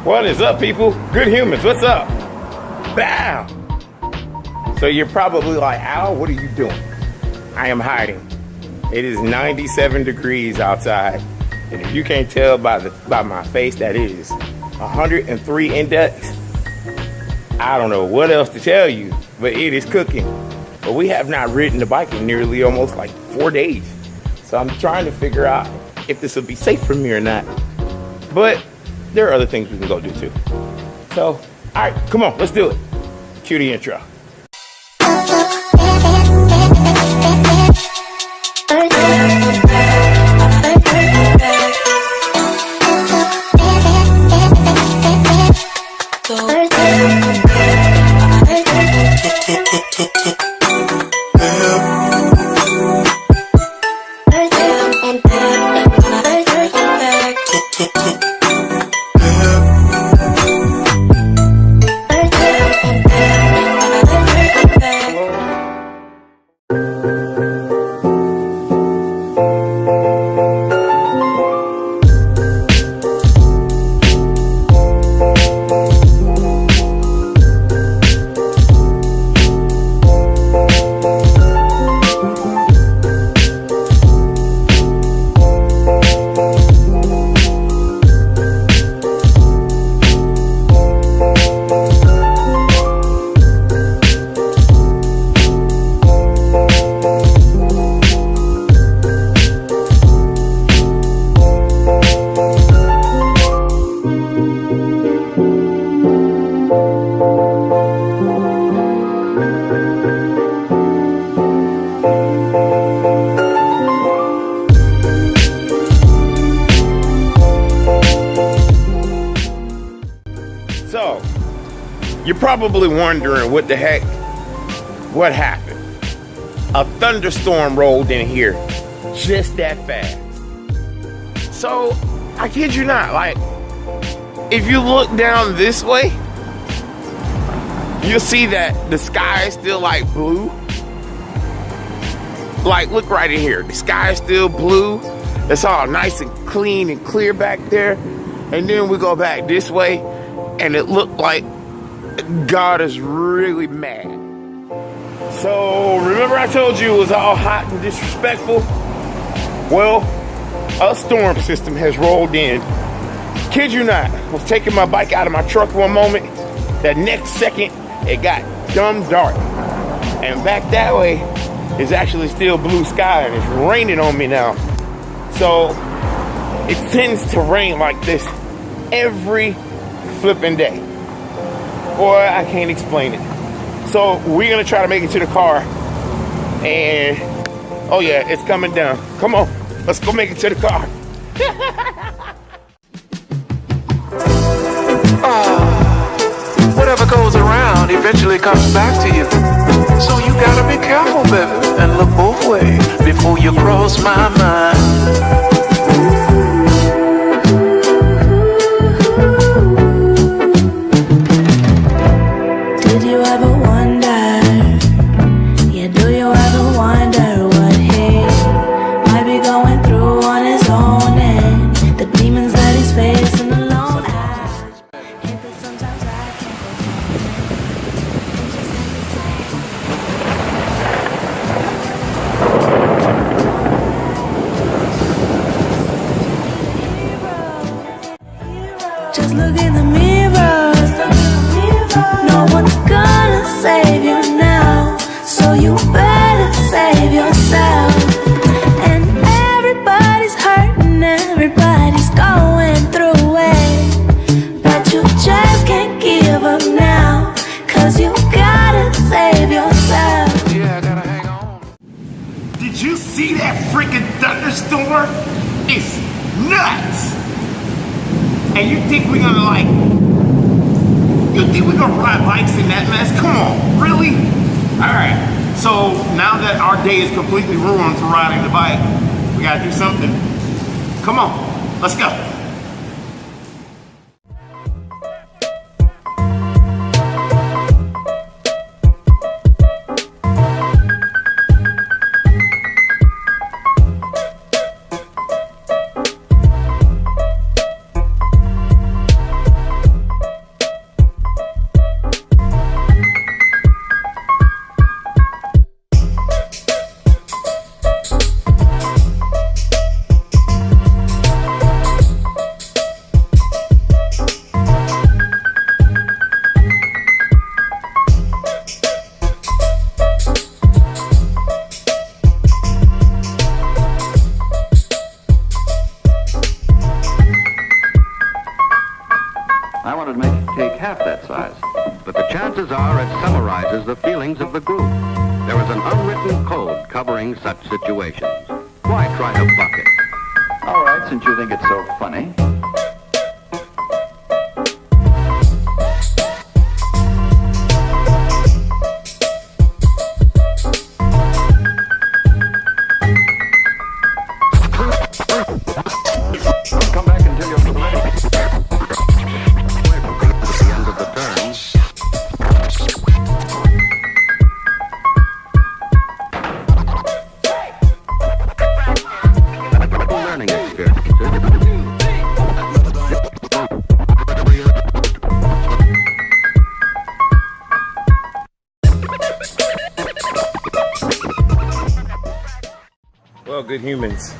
What is up, people? Good humans, what's up? Bow! So you're probably like, Al, what are you doing? I am hiding. It is 97 degrees outside. And if you can't tell by my face that it is 103 index, I don't know what else to tell you, but it is cooking. But we have not ridden the bike in nearly almost like 4 days. So I'm trying to figure out if this will be safe for me or not. But there are other things we can go do too. So, all right, come on, let's do it. Cue the intro. So, you're probably wondering what the heck, what happened? A thunderstorm rolled in here just that fast. So, I kid you not, like, if you look down this way, you'll see that the sky is still like blue. Like, look right in here, the sky is still blue. It's all nice and clean and clear back there. And then we go back this way, and it looked like God is really mad. So remember I told you it was all hot and disrespectful? Well, a storm system has rolled in. Kid you not, I was taking my bike out of my truck one moment. The next second, it got dumb dark. And back that way is actually still blue sky, and it's raining on me now. So it tends to rain like this every flipping day. Boy, I can't explain it. So we're gonna try to make it to the car, and oh yeah, it's coming down. Come on, let's go make it to the car. Whatever goes around eventually comes back to you. So you gotta be careful, baby, and look both ways before you cross my mind. Just look in the mirror. No one's good. 'cause you gotta save yourself. Yeah, I gotta hang on. Did you see that freaking thunderstorm? It's nuts. And you think we're gonna ride bikes in that mess? Come on, really? All right, so now that our day is completely ruined for riding the bike, we gotta do something. Come on, let's go. I wanted to make it take half that size. But the chances are it summarizes the feelings of the group. There is an unwritten code covering such situations. Why try to buck it? All right, since you think it's so funny. Come back until you're ready. At the end of the turn, learning experiences. Well, good humans,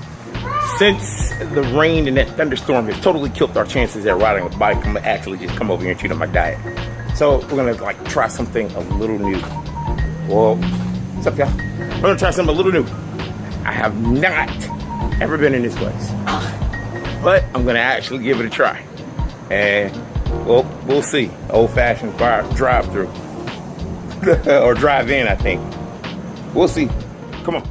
since the rain and that thunderstorm has totally killed our chances at riding a bike, I'm gonna actually just come over here and cheat on my diet. So we're gonna try something a little new. Well, what's up, y'all? We're gonna try something a little new. I have not ever been in this place, but I'm gonna actually give it a try. And well, we'll see. Old-fashioned drive-through or drive-in, I think. We'll see. Come on.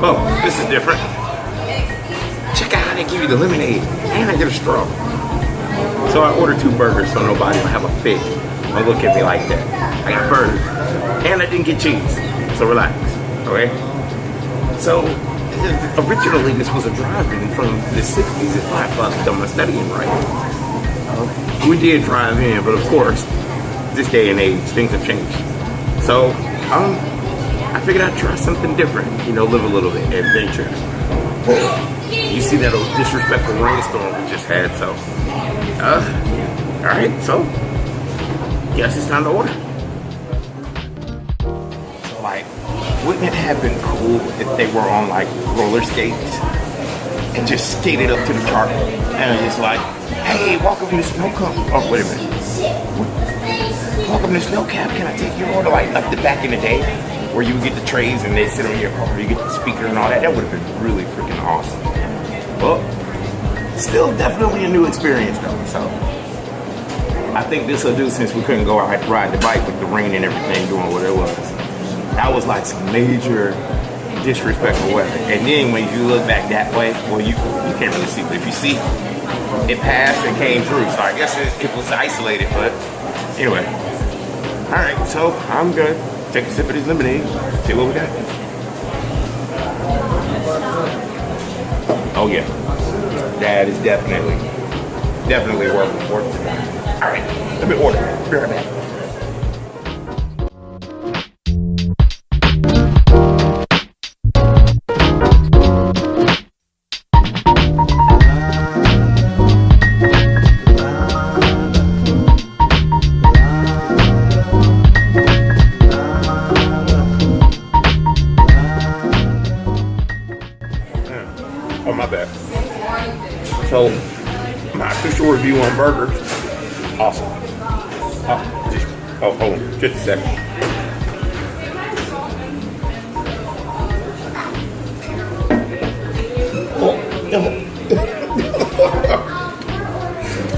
Oh, this is different. Check out how they give you the lemonade, and I get a straw. So I ordered 2 burgers so nobody will have a fit. Don't look at me like that. I got burgers, and I didn't get cheese. So relax, okay? So originally this was a drive-in from the 60s, if I'm studying right. We did drive in, but of course, this day and age, things have changed. So I figured I'd try something different, you know, live a little bit, adventure. You see that disrespectful rainstorm we just had, so, all right, so, guess it's time to order. So, wouldn't it have been cool if they were on, roller skates and just skated up to the cart and it's like, hey, welcome to Snow Cap. Oh, wait a minute. Welcome to Snow Cap. Can I take your order? Like back in the day, where you would get the trays and they sit on your car, you get the speaker and all that. That would have been really freaking awesome. Well, still definitely a new experience though. So I think this will do, since we couldn't go out and ride the bike with the rain and everything doing what it was. That was like some major disrespectful weather. And then when you look back that way, well, you can't really see, but if you see, it passed and came through. So I guess it was isolated, but anyway. All right, so I'm good. Take a sip of this lemonade, see what we got. Oh yeah, that is definitely worth it. All right, let me order. Be right back. So, my official review on burgers, awesome. Hold on, just a second.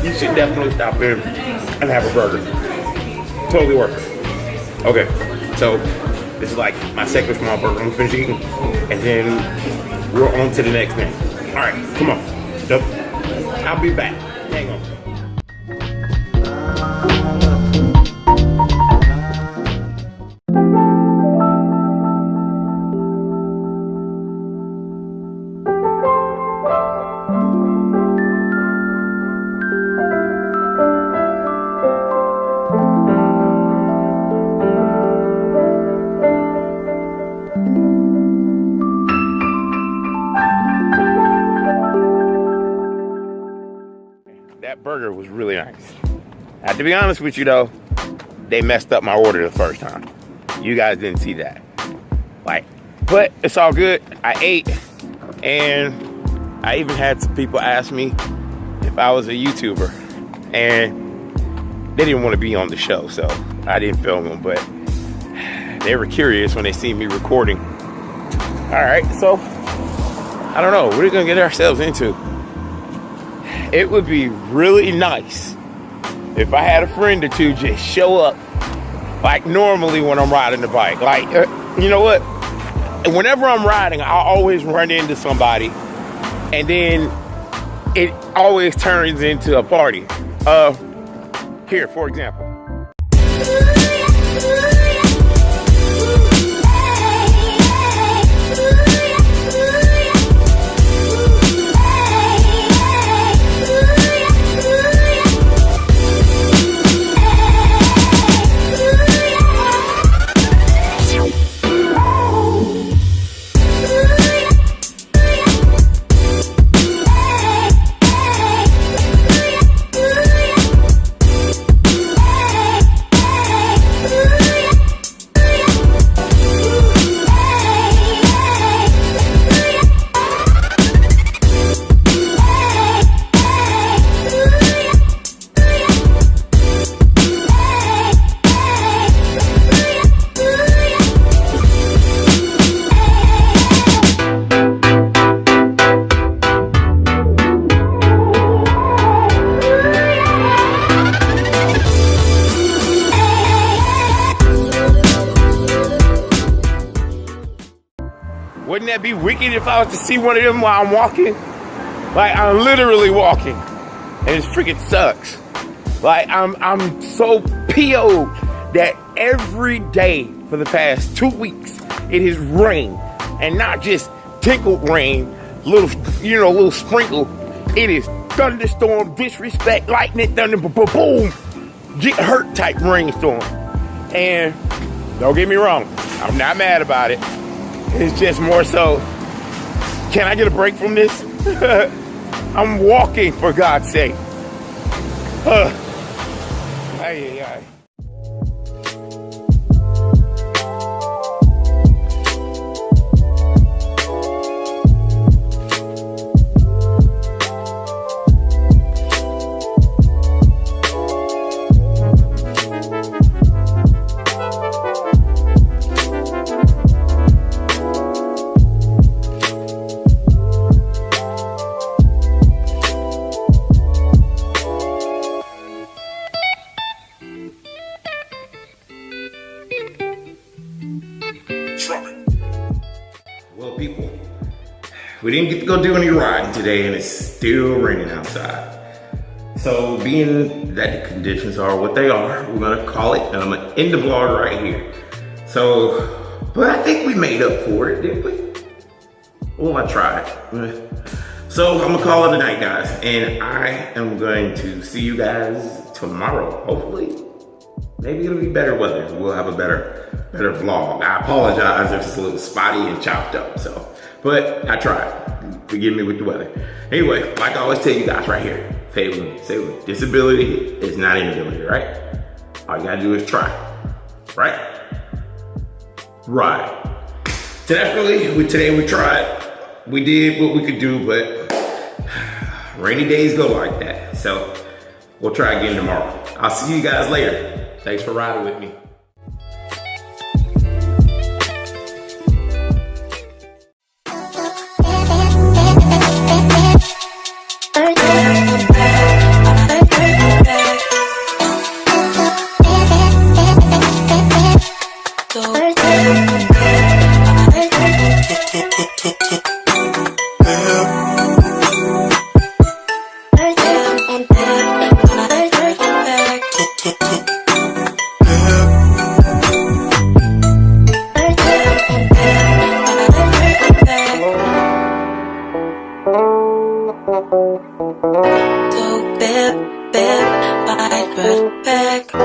You should definitely stop in and have a burger. Totally worth it. Okay, so this is like my second small burger. I'm gonna finish eating, and then we're on to the next thing. All right, come on. I'll be back. Hang on. That burger was really nice. I have to be honest with you though, they messed up my order the first time. You guys didn't see that. But it's all good. I ate, and I even had some people ask me if I was a YouTuber, and they didn't want to be on the show, so I didn't film them, but they were curious when they see me recording. All right, so I don't know, what are we gonna get ourselves into? It would be really nice if I had a friend or two just show up like normally when I'm riding the bike. You know what? Whenever I'm riding, I always run into somebody, and then it always turns into a party. Here, for example. Wouldn't that be wicked if I was to see one of them while I'm walking? I'm literally walking, and it freaking sucks. I'm so PO'd that every day for the past 2 weeks it has rained, and not just tinkled rain, little sprinkle. It is thunderstorm, disrespect, lightning, thunder, boom, get hurt type rainstorm. And don't get me wrong, I'm not mad about it. It's just more so, can I get a break from this? I'm walking, for God's sake. Ay, ay, ay. Well, people, we didn't get to go do any riding today, and it's still raining outside. So being that the conditions are what they are, we're gonna call it, and I'm gonna end the vlog right here. So, but I think we made up for it, didn't we? Well, I tried. So I'm gonna call it a night, guys, and I am going to see you guys tomorrow, hopefully. Maybe it'll be better weather. We'll have a better vlog. I apologize if it's a little spotty and chopped up, but I tried. Forgive me with the weather. Anyway, like I always tell you guys right here, say with disability is not inability, right? All you gotta do is try, right? Right. So definitely, today we tried. We did what we could do, but rainy days go like that. So we'll try again tomorrow. I'll see you guys later. Thanks for riding with me. Go bip, bip, I put back.